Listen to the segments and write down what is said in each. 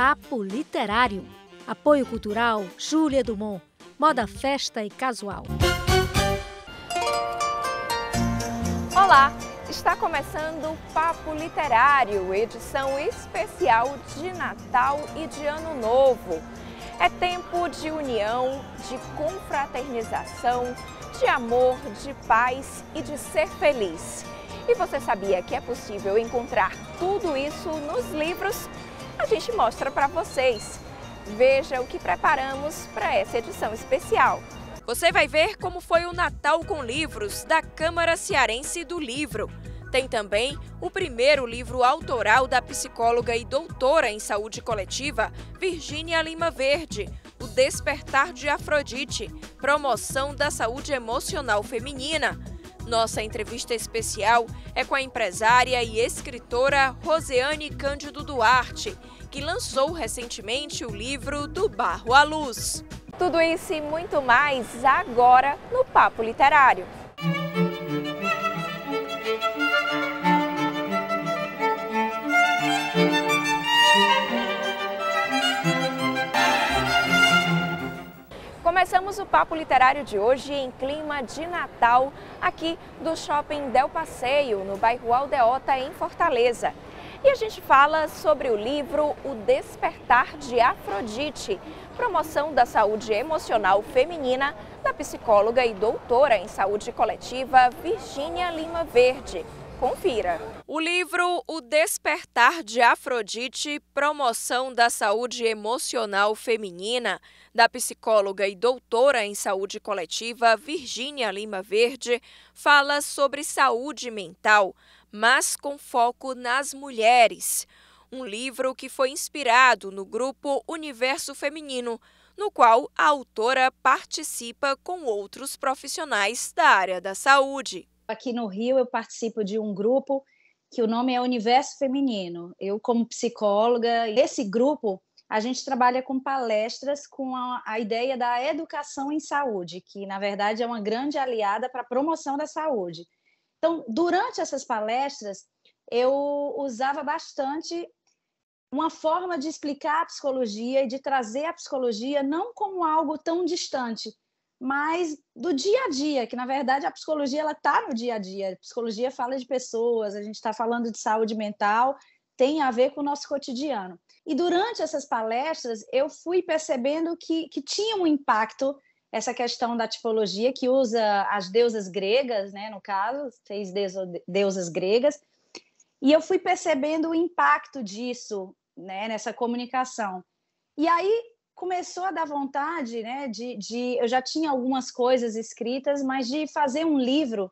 Papo Literário. Apoio cultural Júlia Dumont. Moda, festa e casual. Olá, está começando o Papo Literário, edição especial de Natal e de Ano Novo. É tempo de união, de confraternização, de amor, de paz e de ser feliz. E você sabia que é possível encontrar tudo isso nos livros? A gente mostra para vocês. Veja o que preparamos para essa edição especial. Você vai ver como foi o Natal com livros da Câmara Cearense do Livro. Tem também o primeiro livro autoral da psicóloga e doutora em saúde coletiva, Virgínia Lima Verde, O Despertar de Afrodite, promoção da saúde emocional feminina. Nossa entrevista especial é com a empresária e escritora Rosiane Cândido Duarte, que lançou recentemente o livro Do Barro à Luz. Tudo isso e muito mais agora no Papo Literário. Começamos o Papo Literário de hoje em clima de Natal, aqui do Shopping Del Passeio, no bairro Aldeota, em Fortaleza. E a gente fala sobre o livro O Despertar de Afrodite, promoção da saúde emocional feminina, da psicóloga e doutora em saúde coletiva Virgínia Lima Verde. Confira. O livro O Despertar de Afrodite, promoção da saúde emocional feminina, da psicóloga e doutora em saúde coletiva Virgínia Lima Verde, fala sobre saúde mental, mas com foco nas mulheres. Um livro que foi inspirado no grupo Universo Feminino, no qual a autora participa com outros profissionais da área da saúde. Aqui no Rio eu participo de um grupo que o nome é Universo Feminino. Eu, como psicóloga, esse grupo a gente trabalha com palestras com a ideia da educação em saúde, que na verdade é uma grande aliada para a promoção da saúde. Então, durante essas palestras, eu usava bastante uma forma de explicar a psicologia e de trazer a psicologia não como algo tão distante, mas do dia a dia, que na verdade a psicologia ela está no dia a dia. A psicologia fala de pessoas, a gente está falando de saúde mental, tem a ver com o nosso cotidiano. E durante essas palestras eu fui percebendo que tinha um impacto essa questão da tipologia, que usa as deusas gregas, né, no caso, 6 deusas gregas, e eu fui percebendo o impacto disso, né, nessa comunicação. E aí começou a dar vontade, né, eu já tinha algumas coisas escritas, mas de fazer um livro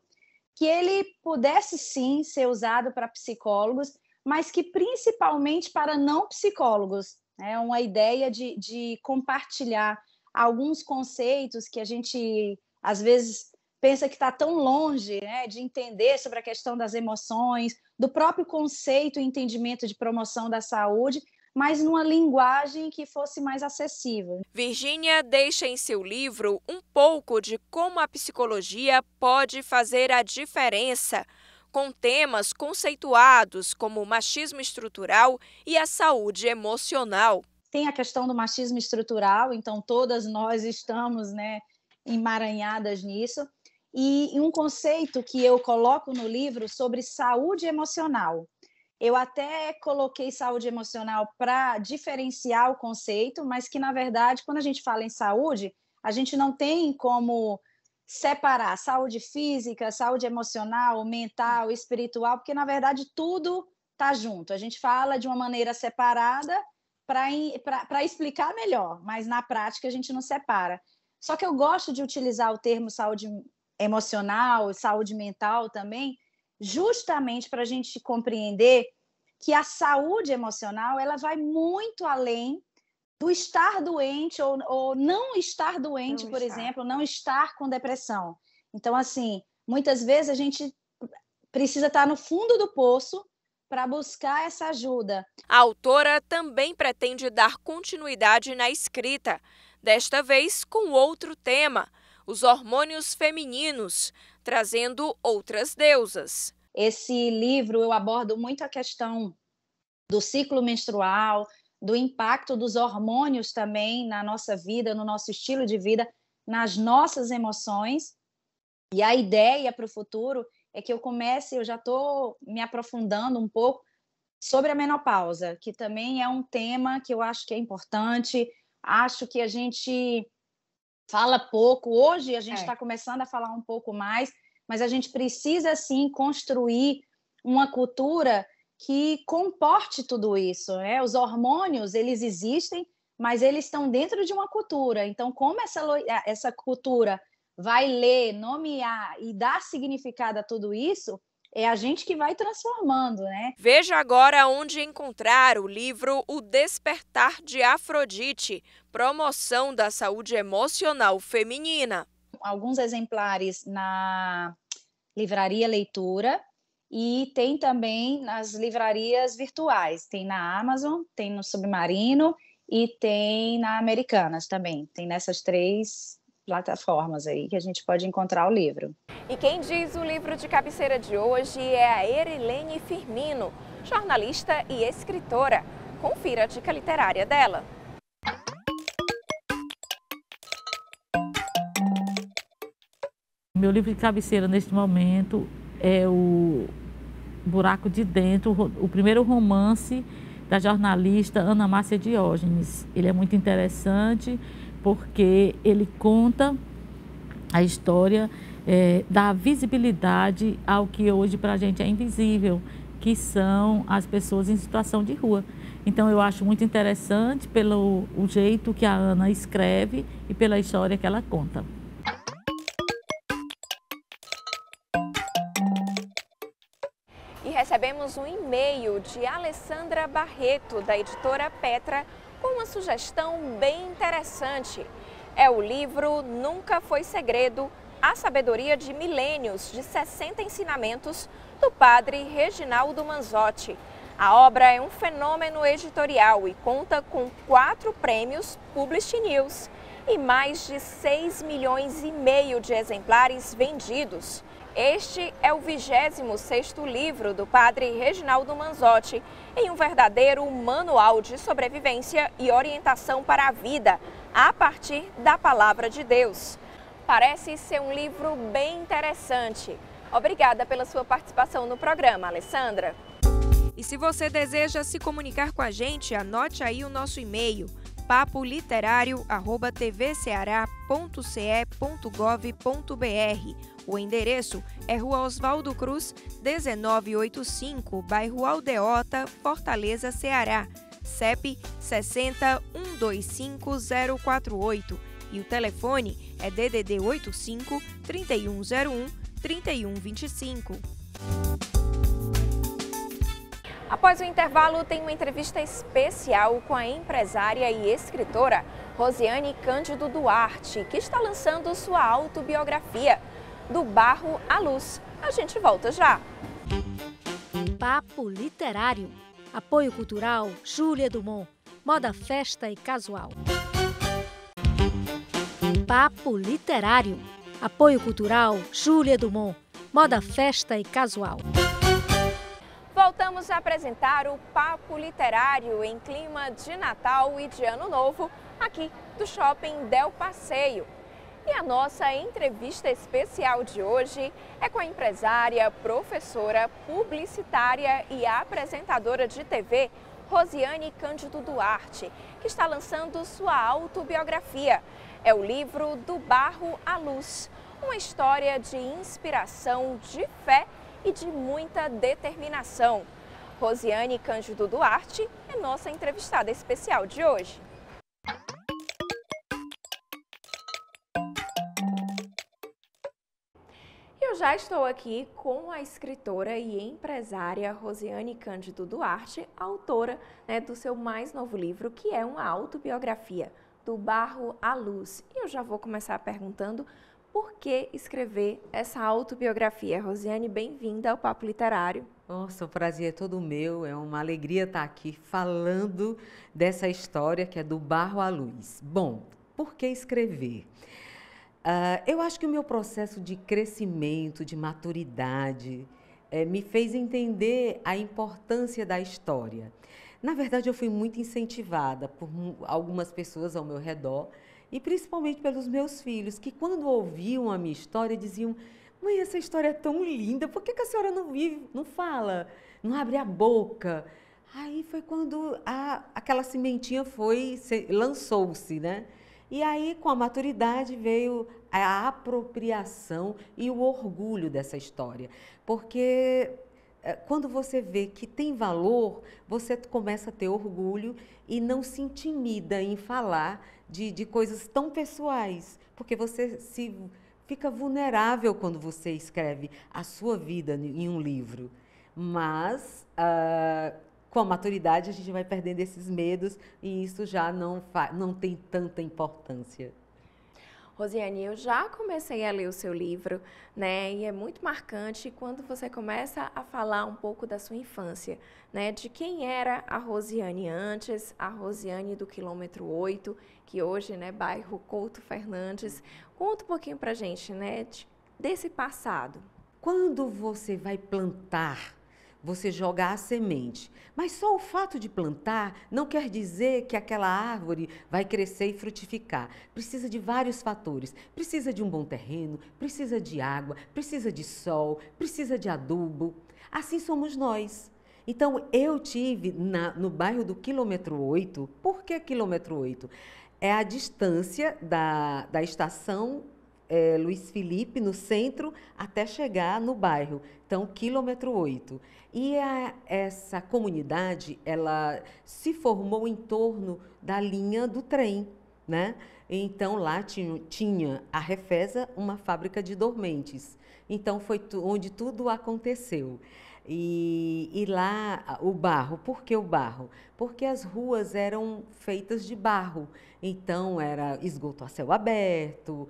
que ele pudesse sim ser usado para psicólogos, mas que principalmente para não psicólogos. É uma ideia de compartilhar alguns conceitos que a gente às vezes pensa que está tão longe, né, de entender sobre a questão das emoções, do próprio conceito e entendimento de promoção da saúde, mas numa linguagem que fosse mais acessível. Virgínia deixa em seu livro um pouco de como a psicologia pode fazer a diferença, com temas conceituados como o machismo estrutural e a saúde emocional. Tem a questão do machismo estrutural, então todas nós estamos, né, emaranhadas nisso, e um conceito que eu coloco no livro sobre saúde emocional. Eu até coloquei saúde emocional para diferenciar o conceito, mas que, na verdade, quando a gente fala em saúde, a gente não tem como separar saúde física, saúde emocional, mental, espiritual, porque, na verdade, tudo está junto. A gente fala de uma maneira separada para explicar melhor, mas na prática a gente não separa. Só que eu gosto de utilizar o termo saúde emocional, saúde mental também, justamente para a gente compreender que a saúde emocional ela vai muito além do estar doente ou não estar doente, por exemplo, não estar com depressão. Então, assim, muitas vezes a gente precisa estar no fundo do poço para buscar essa ajuda. A autora também pretende dar continuidade na escrita, desta vez com outro tema, os hormônios femininos, trazendo outras deusas. Esse livro eu abordo muito a questão do ciclo menstrual, do impacto dos hormônios também na nossa vida, no nosso estilo de vida, nas nossas emoções. E a ideia para o futuro é que eu já estou me aprofundando um pouco sobre a menopausa, que também é um tema que eu acho que é importante, acho que a gente fala pouco, hoje a gente está começando a falar um pouco mais, mas a gente precisa, sim, construir uma cultura que comporte tudo isso, né? Os hormônios, eles existem, mas eles estão dentro de uma cultura. Então, como essa cultura vai ler, nomear e dar significado a tudo isso, é a gente que vai transformando, né? Veja agora onde encontrar o livro O Despertar de Afrodite, Promoção da Saúde Emocional Feminina. Alguns exemplares na Livraria Leitura e tem também nas livrarias virtuais. Tem na Amazon, tem no Submarino e tem na Americanas também. Tem nessas 3 plataformas aí que a gente pode encontrar o livro. E quem diz o livro de cabeceira de hoje é a Erilene Firmino, jornalista e escritora. Confira a dica literária dela. Meu livro de cabeceira neste momento é o Buraco de Dentro, o primeiro romance da jornalista Ana Márcia Diógenes. Ele é muito interessante porque ele conta a história da visibilidade ao que hoje para a gente é invisível, que são as pessoas em situação de rua. Então eu acho muito interessante pelo jeito que a Ana escreve e pela história que ela conta. E recebemos um e-mail de Alessandra Barreto, da editora Petra, com uma sugestão bem interessante. É o livro Nunca Foi Segredo, A Sabedoria de Milênios, de 60 ensinamentos, do padre Reginaldo Manzotti. A obra é um fenômeno editorial e conta com 4 prêmios Publish News e mais de 6,5 milhões de exemplares vendidos. Este é o 26º livro do padre Reginaldo Manzotti, em um verdadeiro manual de sobrevivência e orientação para a vida, a partir da Palavra de Deus. Parece ser um livro bem interessante. Obrigada pela sua participação no programa, Alessandra. E se você deseja se comunicar com a gente, anote aí o nosso e-mail, papoliterário@tvca.ce.gov.br. O endereço é Rua Oswaldo Cruz, 1985, bairro Aldeota, Fortaleza, Ceará. CEP 60125048 e o telefone é DDD 85 3101 3125. Após o intervalo, tem uma entrevista especial com a empresária e escritora Rosiane Cândido Duarte, que está lançando sua autobiografia, Do Barro à Luz. A gente volta já. Papo Literário. Apoio Cultural Júlia Dumont. Moda, festa e casual. Papo Literário. Apoio Cultural Júlia Dumont. Moda, festa e casual. Voltamos a apresentar o Papo Literário em clima de Natal e de Ano Novo, aqui do Shopping Del Passeio. E a nossa entrevista especial de hoje é com a empresária, professora, publicitária e apresentadora de TV, Rosiane Cândido Duarte, que está lançando sua autobiografia. É o livro Do Barro à Luz, uma história de inspiração, de fé e de muita determinação. Rosiane Cândido Duarte é nossa entrevistada especial de hoje. Eu já estou aqui com a escritora e empresária Rosiane Cândido Duarte, autora, do seu mais novo livro, que é uma autobiografia, Do Barro à Luz. E eu já vou começar perguntando por que escrever essa autobiografia. Rosiane, bem-vinda ao Papo Literário. Nossa, o prazer é todo meu, é uma alegria estar aqui falando dessa história que é Do Barro à Luz. Bom, por que escrever? Eu acho que o meu processo de crescimento, de maturidade, me fez entender a importância da história. Na verdade, eu fui muito incentivada por algumas pessoas ao meu redor e principalmente pelos meus filhos, que quando ouviam a minha história diziam: mãe, essa história é tão linda, por que que a senhora não vive, não fala, não abre a boca? Aí foi quando aquela sementinha lançou-se, né? E aí, com a maturidade, veio a apropriação e o orgulho dessa história. Porque quando você vê que tem valor, você começa a ter orgulho e não se intimida em falar de coisas tão pessoais. Porque você fica vulnerável quando você escreve a sua vida em um livro. Mas com a maturidade a gente vai perdendo esses medos e isso já não tem tanta importância. Rosiane, eu já comecei a ler o seu livro, né? E é muito marcante quando você começa a falar um pouco da sua infância, né? De quem era a Rosiane antes, a Rosiane do quilômetro 8, que hoje, né, bairro Couto Fernandes. Conta um pouquinho pra gente, né, desse passado. Quando você vai plantar, você joga a semente. Mas só o fato de plantar não quer dizer que aquela árvore vai crescer e frutificar. Precisa de vários fatores. Precisa de um bom terreno, precisa de água, precisa de sol, precisa de adubo. Assim somos nós. Então, eu tive no bairro do quilômetro 8. Por que quilômetro 8? É a distância da estação Luiz Felipe, no centro, até chegar no bairro. Então, quilômetro 8. E essa comunidade, ela se formou em torno da linha do trem, né? Então, lá tinha a Refesa, uma fábrica de dormentes. Então, foi onde tudo aconteceu. E lá, o barro. Por que o barro? Porque as ruas eram feitas de barro. Então, era esgoto a céu aberto,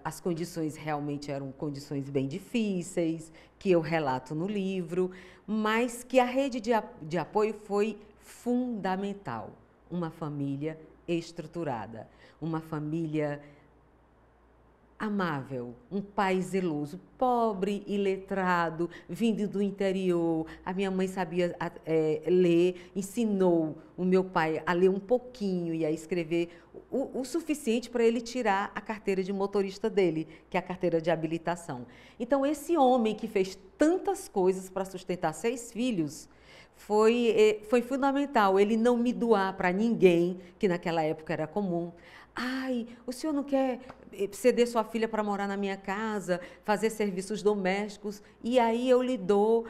as condições realmente eram condições bem difíceis, que eu relato no livro, mas que a rede de apoio foi fundamental. Uma família estruturada, uma família amável, um pai zeloso, pobre e letrado, vindo do interior. A minha mãe sabia ler, ensinou o meu pai a ler um pouquinho e a escrever o suficiente para ele tirar a carteira de motorista dele, que é a carteira de habilitação. Então, esse homem que fez tantas coisas para sustentar 6 filhos, foi fundamental ele não me doar para ninguém, que naquela época era comum. Ai, o senhor não quer ceder sua filha para morar na minha casa, fazer serviços domésticos, e aí eu lhe dou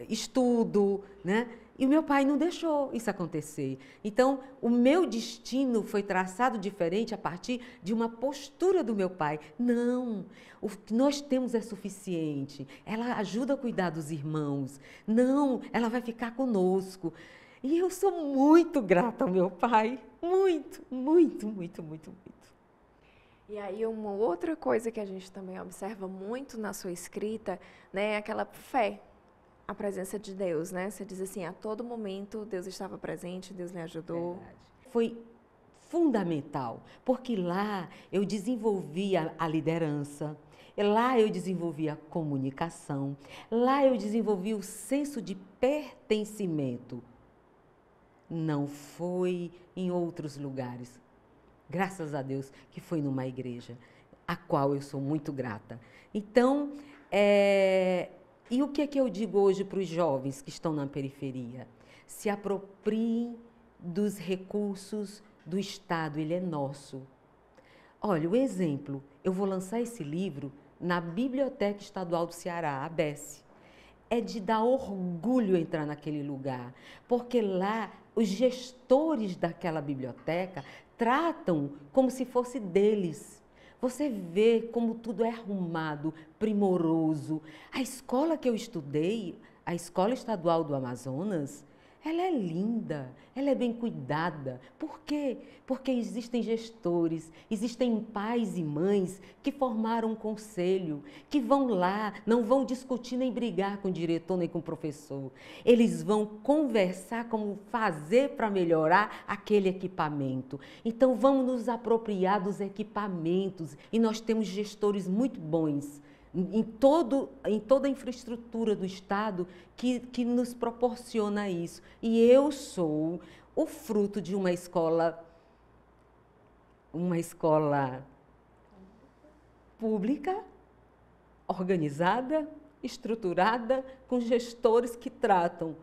estudo, né? E o meu pai não deixou isso acontecer. Então, o meu destino foi traçado diferente a partir de uma postura do meu pai. Não, o que nós temos é suficiente. Ela ajuda a cuidar dos irmãos. Não, ela vai ficar conosco. E eu sou muito grata ao meu pai. Muito, muito, muito, muito, muito. E aí, uma outra coisa que a gente também observa muito na sua escrita, né, é aquela fé. A presença de Deus, né? Você diz assim, a todo momento Deus estava presente, Deus lhe ajudou. Verdade. Foi fundamental, porque lá eu desenvolvi a liderança, lá eu desenvolvi a comunicação, lá eu desenvolvi o senso de pertencimento. Não foi em outros lugares. Graças a Deus que foi numa igreja, a qual eu sou muito grata. Então, e o que é que eu digo hoje para os jovens que estão na periferia? Se apropriem dos recursos do Estado, ele é nosso. Olha, o exemplo, eu vou lançar esse livro na Biblioteca Estadual do Ceará, a BES. É de dar orgulho entrar naquele lugar, porque lá os gestores daquela biblioteca tratam como se fosse deles. Você vê como tudo é arrumado, primoroso. A escola que eu estudei, a Escola Estadual do Amazonas, ela é linda, ela é bem cuidada. Por quê? Porque existem gestores, existem pais e mães que formaram um conselho, que vão lá, não vão discutir nem brigar com o diretor nem com o professor. Eles vão conversar como fazer para melhorar aquele equipamento. Então, vamos nos apropriar dos equipamentos. E nós temos gestores muito bons em toda a infraestrutura do Estado que nos proporciona isso. E eu sou o fruto de uma escola pública, organizada, estruturada, com gestores que tratam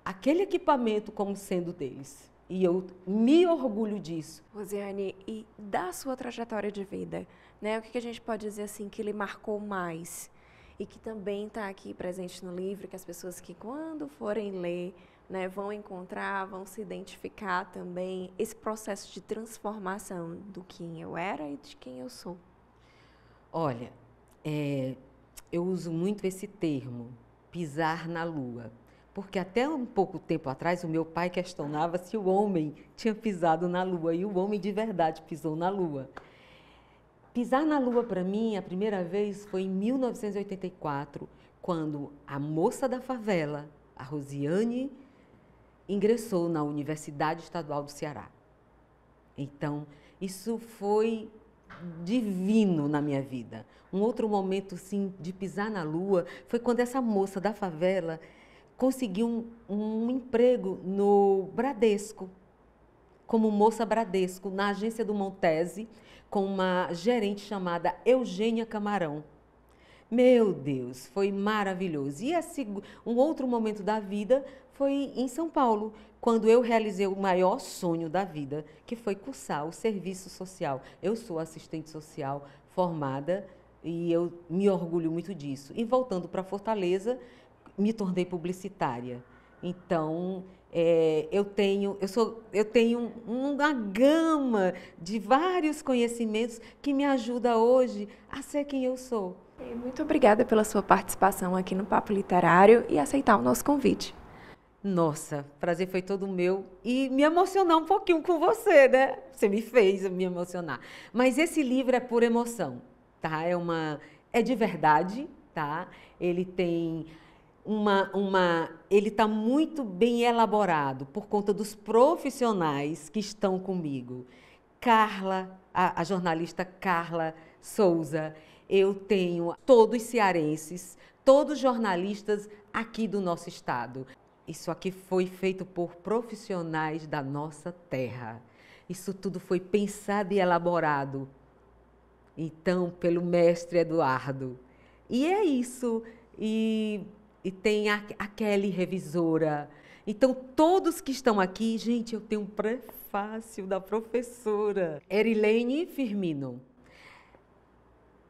aquele equipamento como sendo deles. E eu me orgulho disso. Rosiane, e da sua trajetória de vida, né, o que a gente pode dizer assim que lhe marcou mais e que também está aqui presente no livro, que as pessoas que quando forem ler, né, vão encontrar, vão se identificar também, esse processo de transformação do quem eu era e de quem eu sou? Olha, eu uso muito esse termo, pisar na lua, porque até um pouco tempo atrás o meu pai questionava se o homem tinha pisado na lua, e o homem de verdade pisou na lua. Pisar na lua, para mim, a primeira vez foi em 1984, quando a moça da favela, a Rosiane, ingressou na Universidade Estadual do Ceará. Então, isso foi divino na minha vida. Um outro momento, sim, de pisar na lua foi quando essa moça da favela conseguiu um emprego no Bradesco, como moça Bradesco, na agência do Montese, com uma gerente chamada Eugênia Camarão. Meu Deus, foi maravilhoso. E um outro momento da vida foi em São Paulo, quando eu realizei o maior sonho da vida, que foi cursar o serviço social. Eu sou assistente social formada e eu me orgulho muito disso. E voltando para Fortaleza, me tornei publicitária. Então, eu tenho uma gama de vários conhecimentos que me ajuda hoje a ser quem eu sou. Muito obrigada pela sua participação aqui no Papo Literário e aceitar o nosso convite. Nossa, prazer foi todo meu e me emocionar um pouquinho com você, né? Você me fez me emocionar. Mas esse livro é por emoção, tá? É de verdade, tá? Ele tem ele está muito bem elaborado por conta dos profissionais que estão comigo. Carla, a jornalista Carla Souza, eu tenho todos cearenses, todos jornalistas aqui do nosso estado. Isso aqui foi feito por profissionais da nossa terra. Isso tudo foi pensado e elaborado, então, pelo mestre Eduardo. E é isso. E tem a Kelly, revisora. Então, todos que estão aqui, gente, eu tenho um prefácio da professora Erilene Firmino.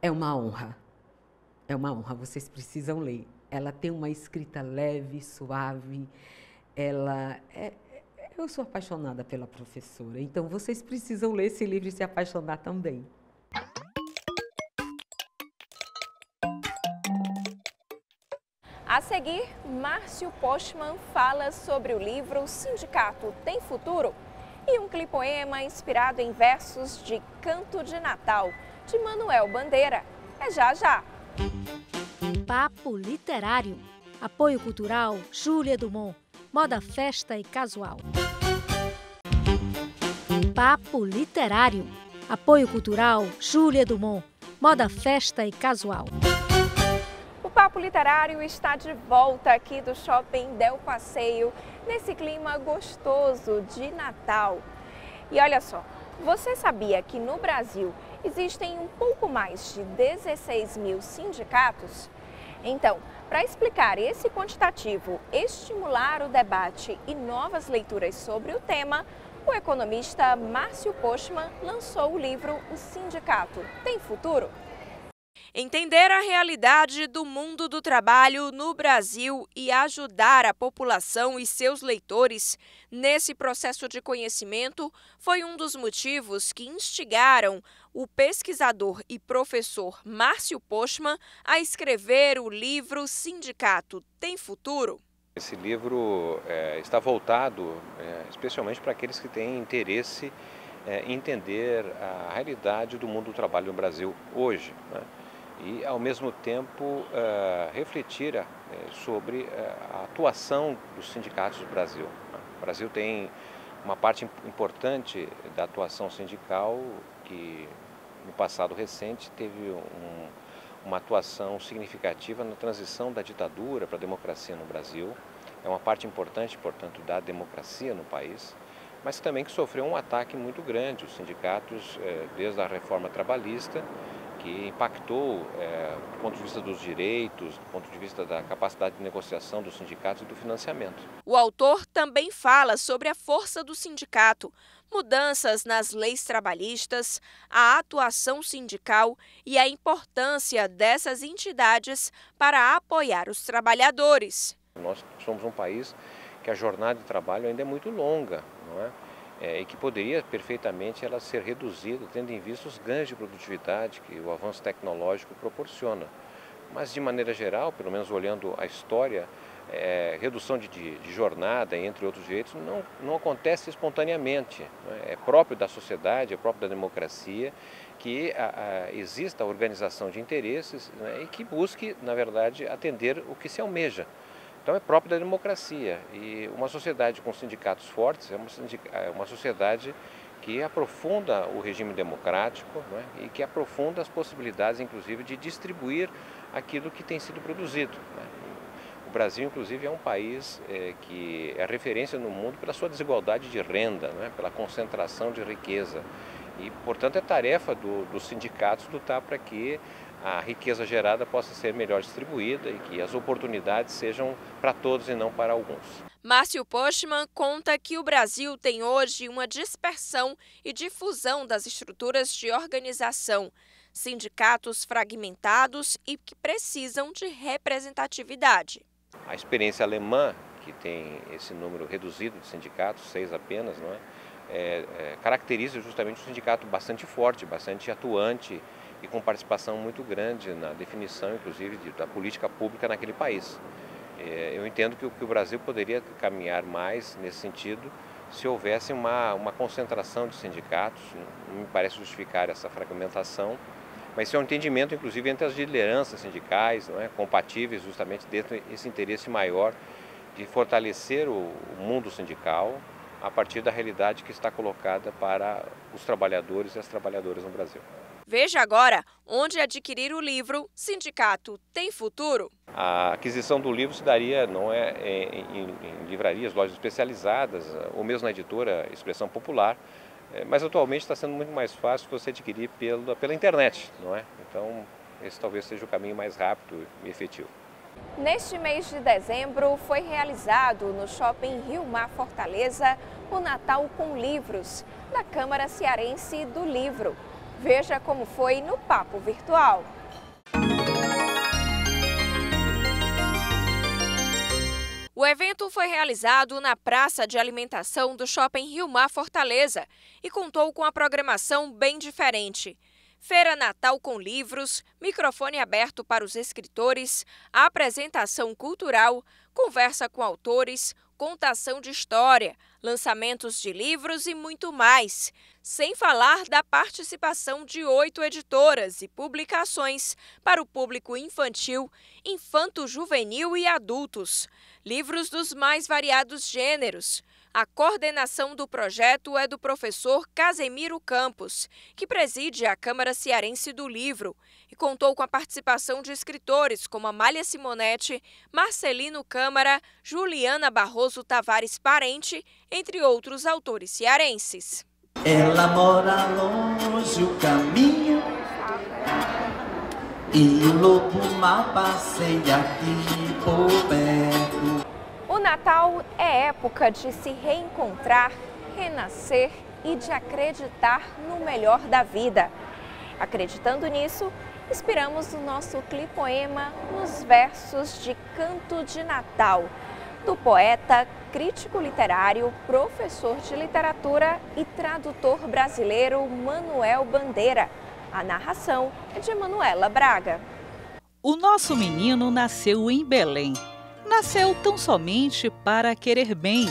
É uma honra, vocês precisam ler. Ela tem uma escrita leve, suave, eu sou apaixonada pela professora, então vocês precisam ler esse livro e se apaixonar também. A seguir, Márcio Postman fala sobre o livro O Sindicato Tem Futuro e um clipoema inspirado em versos de Canto de Natal, de Manuel Bandeira. É já já! Papo Literário. Apoio cultural Júlia Dumont. Moda, festa e casual. Papo Literário. Apoio cultural Júlia Dumont. Moda, festa e casual. O Papo Literário está de volta aqui do Shopping Del Passeio, nesse clima gostoso de Natal. E olha só, você sabia que no Brasil existem um pouco mais de 16 mil sindicatos? Então, para explicar esse quantitativo, estimular o debate e novas leituras sobre o tema, o economista Márcio Postman lançou o livro O Sindicato Tem Futuro? Entender a realidade do mundo do trabalho no Brasil e ajudar a população e seus leitores nesse processo de conhecimento foi um dos motivos que instigaram o pesquisador e professor Márcio Postman a escrever o livro Sindicato Tem Futuro? Esse livro está voltado especialmente para aqueles que têm interesse em entender a realidade do mundo do trabalho no Brasil hoje, né? E, ao mesmo tempo, refletir sobre a atuação dos sindicatos do Brasil. O Brasil tem uma parte importante da atuação sindical que, no passado recente, teve uma atuação significativa na transição da ditadura para a democracia no Brasil. É uma parte importante, portanto, da democracia no país, mas também que sofreu um ataque muito grande. Os sindicatos, desde a reforma trabalhista, que impactou do ponto de vista dos direitos, do ponto de vista da capacidade de negociação dos sindicatos e do financiamento. O autor também fala sobre a força do sindicato, mudanças nas leis trabalhistas, a atuação sindical e a importância dessas entidades para apoiar os trabalhadores. Nós somos um país que a jornada de trabalho ainda é muito longa, não é? E que poderia perfeitamente ela ser reduzida, tendo em vista os ganhos de produtividade que o avanço tecnológico proporciona. Mas, de maneira geral, pelo menos olhando a história, redução de jornada, entre outros direitos, não acontece espontaneamente. Não é? É próprio da sociedade, é próprio da democracia que exista a organização de interesses, né, e que busque, na verdade, atender o que se almeja. Então é próprio da democracia, e uma sociedade com sindicatos fortes é uma sociedade que aprofunda o regime democrático, né, e que aprofunda as possibilidades, inclusive, de distribuir aquilo que tem sido produzido. Né. O Brasil, inclusive, é um país que é referência no mundo pela sua desigualdade de renda, né, pela concentração de riqueza. E, portanto, é tarefa dos sindicatos lutar para que a riqueza gerada possa ser melhor distribuída e que as oportunidades sejam para todos e não para alguns. Márcio Postman conta que o Brasil tem hoje uma dispersão e difusão das estruturas de organização, sindicatos fragmentados e que precisam de representatividade. A experiência alemã, que tem esse número reduzido de sindicatos, 6 apenas, não é? Caracteriza justamente um sindicato bastante forte, bastante atuante e com participação muito grande na definição, inclusive, da política pública naquele país. Eu entendo que o Brasil poderia caminhar mais nesse sentido se houvesse uma concentração de sindicatos. Não me parece justificar essa fragmentação, mas isso é um entendimento, inclusive, entre as lideranças sindicais, não é? Compatíveis justamente dentro desse interesse maior de fortalecer o mundo sindical a partir da realidade que está colocada para os trabalhadores e as trabalhadoras no Brasil. Veja agora onde adquirir o livro Sindicato Tem Futuro. A aquisição do livro se daria em livrarias, lojas especializadas, ou mesmo na editora Expressão Popular, mas atualmente está sendo muito mais fácil você adquirir pela internet, não é? Então, esse talvez seja o caminho mais rápido e efetivo. Neste mês de dezembro, foi realizado no Shopping Rio Mar Fortaleza o Natal com Livros, da Câmara Cearense do Livro. Veja como foi no Papo Virtual. O evento foi realizado na Praça de Alimentação do Shopping Rio Mar Fortaleza e contou com a programação bem diferente. Feira Natal com livros, microfone aberto para os escritores, apresentação cultural, conversa com autores, contação de história, lançamentos de livros e muito mais. Sem falar da participação de 8 editoras e publicações para o público infantil, infanto-juvenil e adultos. Livros dos mais variados gêneros. A coordenação do projeto é do professor Casemiro Campos, que preside a Câmara Cearense do Livro, e contou com a participação de escritores como Amália Simonetti, Marcelino Câmara, Juliana Barroso Tavares Parente, entre outros autores cearenses. Ela mora longe o caminho e o lobo mal passeia aqui por perto. O Natal é época de se reencontrar, renascer e de acreditar no melhor da vida. Acreditando nisso, inspiramos o nosso clipoema nos versos de Canto de Natal, do poeta, crítico literário, professor de literatura e tradutor brasileiro Manuel Bandeira. A narração é de Manuela Braga. O nosso menino nasceu em Belém. Nasceu tão somente para querer bem.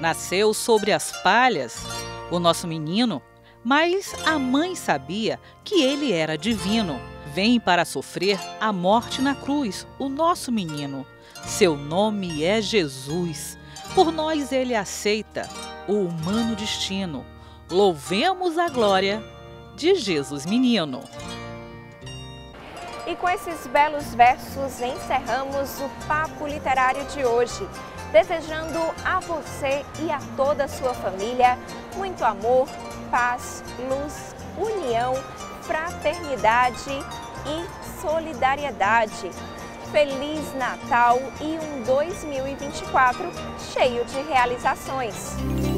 Nasceu sobre as palhas, o nosso menino. Mas a mãe sabia que ele era divino. Vem para sofrer a morte na cruz, o nosso menino. Seu nome é Jesus. Por nós ele aceita o humano destino. Louvemos a glória de Jesus menino. E com esses belos versos encerramos o Papo Literário de hoje, desejando a você e a toda a sua família muito amor, paz, luz, união, fraternidade e solidariedade. Feliz Natal e um 2024 cheio de realizações!